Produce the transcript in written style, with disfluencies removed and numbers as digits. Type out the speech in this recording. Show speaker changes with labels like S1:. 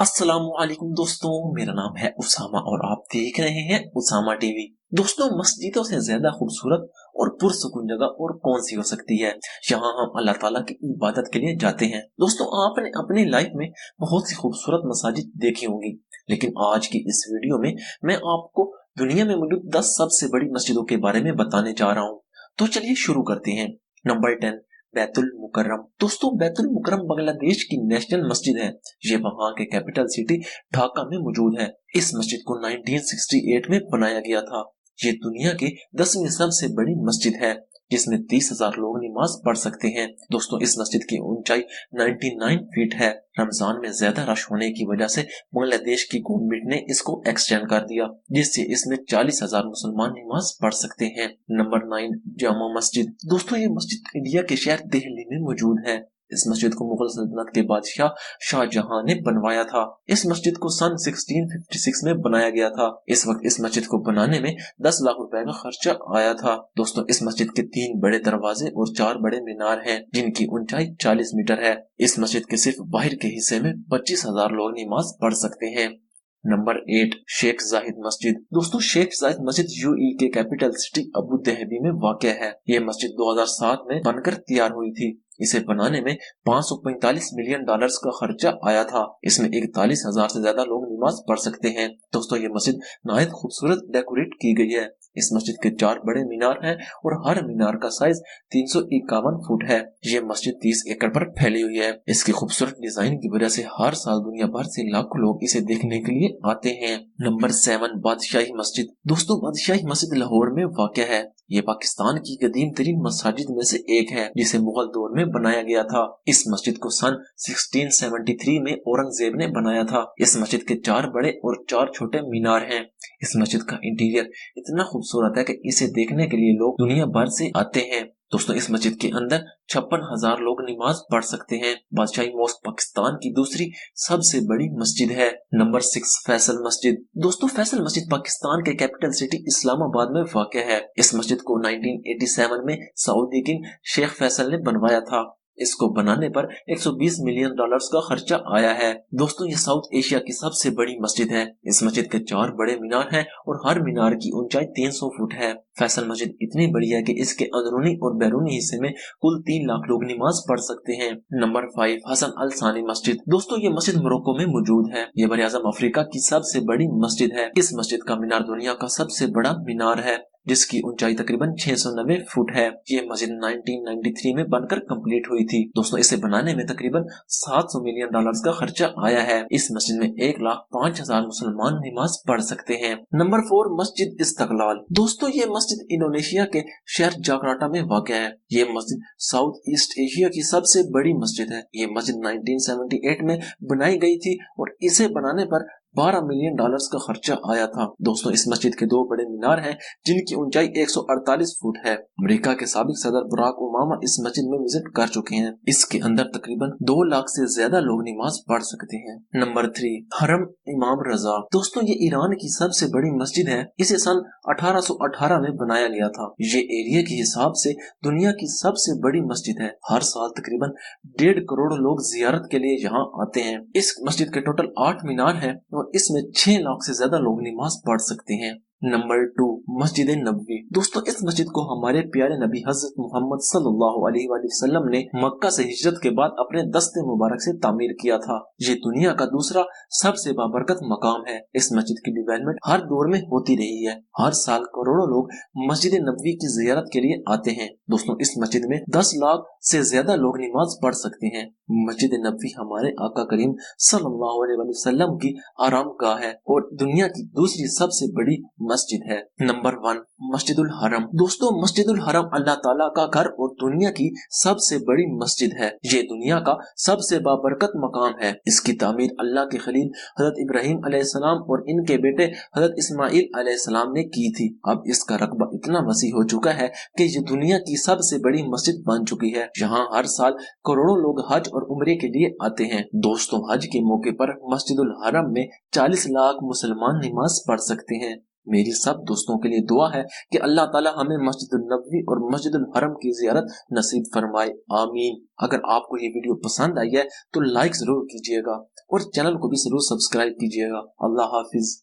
S1: अस्सलामुअलैकुम दोस्तों, मेरा नाम है उसामा और आप देख रहे हैं उसामा टीवी। दोस्तों, मस्जिदों से ज्यादा खूबसूरत और पुरसुकून जगह और कौन सी हो सकती है जहां हम अल्लाह ताला की इबादत के लिए जाते हैं। दोस्तों, आपने अपनी लाइफ में बहुत सी खूबसूरत मसाजिद देखी होंगी, लेकिन आज की इस वीडियो में मैं आपको दुनिया में मौजूद 10 सबसे बड़ी मस्जिदों के बारे में बताने जा रहा हूँ। तो चलिए शुरू करते हैं। नंबर 10, बैतुल मुकर्रम। दोस्तों, बैतुल मुकर्रम बांग्लादेश की नेशनल मस्जिद है। ये वहाँ के कैपिटल सिटी ढाका में मौजूद है। इस मस्जिद को 1968 में बनाया गया था। ये दुनिया की 10वीं सबसे बड़ी मस्जिद है, जिसमें 30,000 लोग नमाज पढ़ सकते हैं। दोस्तों, इस मस्जिद की ऊंचाई 99 फीट है। रमजान में ज्यादा रश होने की वजह से बांग्लादेश की गवर्नमेंट ने इसको एक्सटेंड कर दिया, जिससे इसमें 40,000 मुसलमान नमाज पढ़ सकते हैं। नंबर 9, जामा मस्जिद। दोस्तों, ये मस्जिद इंडिया के शहर दिल्ली में मौजूद है। इस मस्जिद को मुगल सल्तनत के बादशाह शाहजहां ने बनवाया था। इस मस्जिद को सन 1656 में बनाया गया था। इस वक्त इस मस्जिद को बनाने में 10 लाख रुपए का खर्चा आया था। दोस्तों, इस मस्जिद के 3 बड़े दरवाजे और 4 बड़े मीनार हैं, जिनकी ऊंचाई 40 मीटर है। इस मस्जिद के सिर्फ बाहर के हिस्से में 25,000 लोग नमाज पढ़ सकते हैं। नंबर 8, शेख जाहिद मस्जिद। दोस्तों, शेख जाहिद मस्जिद यूएई के कैपिटल सिटी अबू धाबी में वाक़या है। ये मस्जिद 2007 में बनकर तैयार हुई थी। इसे बनाने में 545 मिलियन डॉलर्स का खर्चा आया था। इसमें 41,000 से ज्यादा लोग नमाज पढ़ सकते हैं। दोस्तों, ये मस्जिद नायत खूबसूरत डेकोरेट की गई है। इस मस्जिद के 4 बड़े मीनार हैं और हर मीनार का साइज 351 फुट है। ये मस्जिद 30 एकड़ पर फैली हुई है। इसकी खूबसूरत डिजाइन की वजह से हर साल दुनिया भर से लाखों लोग इसे देखने के लिए आते हैं। नंबर 7, बादशाही मस्जिद। दोस्तों, बादशाही मस्जिद लाहौर में वाक़या है। ये पाकिस्तान की कदीम तरीन मसाजिद में से एक है, जिसे मुगल दौर में बनाया गया था। इस मस्जिद को सन 1673 में औरंगजेब ने बनाया था। इस मस्जिद के 4 बड़े और 4 छोटे मीनार हैं। इस मस्जिद का इंटीरियर इतना खूबसूरत है कि इसे देखने के लिए लोग दुनिया भर से आते हैं। दोस्तों, इस मस्जिद के अंदर 56,000 लोग नमाज पढ़ सकते हैं। बादशाही मॉस्क पाकिस्तान की दूसरी सबसे बड़ी मस्जिद है। नंबर 6, फैसल मस्जिद। दोस्तों, फैसल मस्जिद पाकिस्तान के कैपिटल सिटी इस्लामाबाद में वाक़या है। इस मस्जिद को 1987 में सऊदी किंग शेख फैसल ने बनवाया था। इसको बनाने पर 120 मिलियन डॉलर्स का खर्चा आया है। दोस्तों, ये साउथ एशिया की सबसे बड़ी मस्जिद है। इस मस्जिद के 4 बड़े मीनार हैं और हर मीनार की ऊंचाई 300 फुट है। फैसल मस्जिद इतनी बड़ी है कि इसके अंदरूनी और बैरूनी हिस्से में कुल 3 लाख लोग नमाज पढ़ सकते हैं। नंबर 5, हसन अल सानी मस्जिद। दोस्तों, ये मस्जिद मोरक्को में मौजूद है। ये बरआज़म अफ्रीका की सबसे बड़ी मस्जिद है। इस मस्जिद का मीनार दुनिया का सबसे बड़ा मीनार है, जिसकी ऊंचाई तकरीबन 690 फुट है। ये मस्जिद 1993 में बनकर कंप्लीट हुई थी। दोस्तों, इसे बनाने में तकरीबन 700 मिलियन डॉलर्स का खर्चा आया है। इस मस्जिद में 1,05,000 मुसलमान नमाज पढ़ सकते हैं। नंबर 4, मस्जिद इस्तकलाल। दोस्तों, ये मस्जिद इंडोनेशिया के शहर जकार्ता में वाक़या है। ये मस्जिद साउथ ईस्ट एशिया की सबसे बड़ी मस्जिद है। ये मस्जिद 1978 में बनाई गई थी और इसे बनाने पर 12 मिलियन डॉलर्स का खर्चा आया था। दोस्तों, इस मस्जिद के 2 बड़े मीनार हैं, जिनकी ऊंचाई 148 फुट है। अमेरिका के साबिक सदर बराक ओबामा इस मस्जिद में विजिट कर चुके हैं। इसके अंदर तकरीबन 2 लाख से ज्यादा लोग नमाज पढ़ सकते हैं। नंबर 3, हरम इमाम रजा। दोस्तों, ये ईरान की सबसे बड़ी मस्जिद है। इसे सन 1818 में बनाया गया था। ये एरिया के हिसाब से दुनिया की सबसे बड़ी मस्जिद है। हर साल तकरीबन 1.5 करोड़ लोग जियारत के लिए यहाँ आते हैं। इस मस्जिद के टोटल 8 मीनार हैं और इसमें 6 लाख से ज्यादा लोग नमाज पढ़ सकते हैं। नंबर 2, मस्जिद नबवी। दोस्तों, इस मस्जिद को हमारे प्यारे नबी हजरत मोहम्मद सल्लल्लाहु अलैहि वसल्लम ने मक्का से हिजरत के बाद अपने दस्ते मुबारक से तामीर किया था। ये दुनिया का दूसरा सबसे बाबरकत मकाम है। इस मस्जिद की डेवलपमेंट हर दौर में होती रही है। हर साल करोड़ों लोग मस्जिद नबवी की जियारत के लिए आते हैं। दोस्तों, इस मस्जिद में 10 लाख से ज्यादा लोग नमाज पढ़ सकते हैं। मस्जिद नबवी हमारे आका करीम सल्लल्लाहु अलैहि वसल्लम की आराम गाह है और दुनिया की दूसरी सबसे बड़ी मस्जिद है। नंबर 1, मस्जिदुल हरम। दोस्तों, मस्जिदुल हरम अल्लाह ताला का घर और दुनिया की सबसे बड़ी मस्जिद है। ये दुनिया का सबसे बाबरकत मकाम है। इसकी तामीर अल्लाह के खलील हजरत इब्राहिम अलैहिस्सलाम और इनके बेटे हजरत इस्माइल अलैहिस्सलाम ने की थी। अब इसका रकबा इतना वसी हो चुका है कि ये दुनिया की सबसे बड़ी मस्जिद बन चुकी है, जहाँ हर साल करोड़ों लोग हज और उम्रे के लिए आते हैं। दोस्तों, हज के मौके पर मस्जिदुल हरम में 40 लाख मुसलमान नमाज पढ़ सकते हैं। میری سب دوستوں کے لیے دعا ہے کہ اللہ تعالی ہمیں مسجد النبوی اور مسجد الحرم کی زیارت نصیب فرمائے، آمین۔ اگر آپ کو یہ ویڈیو پسند آئی ہے تو لائک ضرور کیجیے گا اور چینل کو بھی ضرور سبسکرائب کیجیے گا۔ اللہ حافظ۔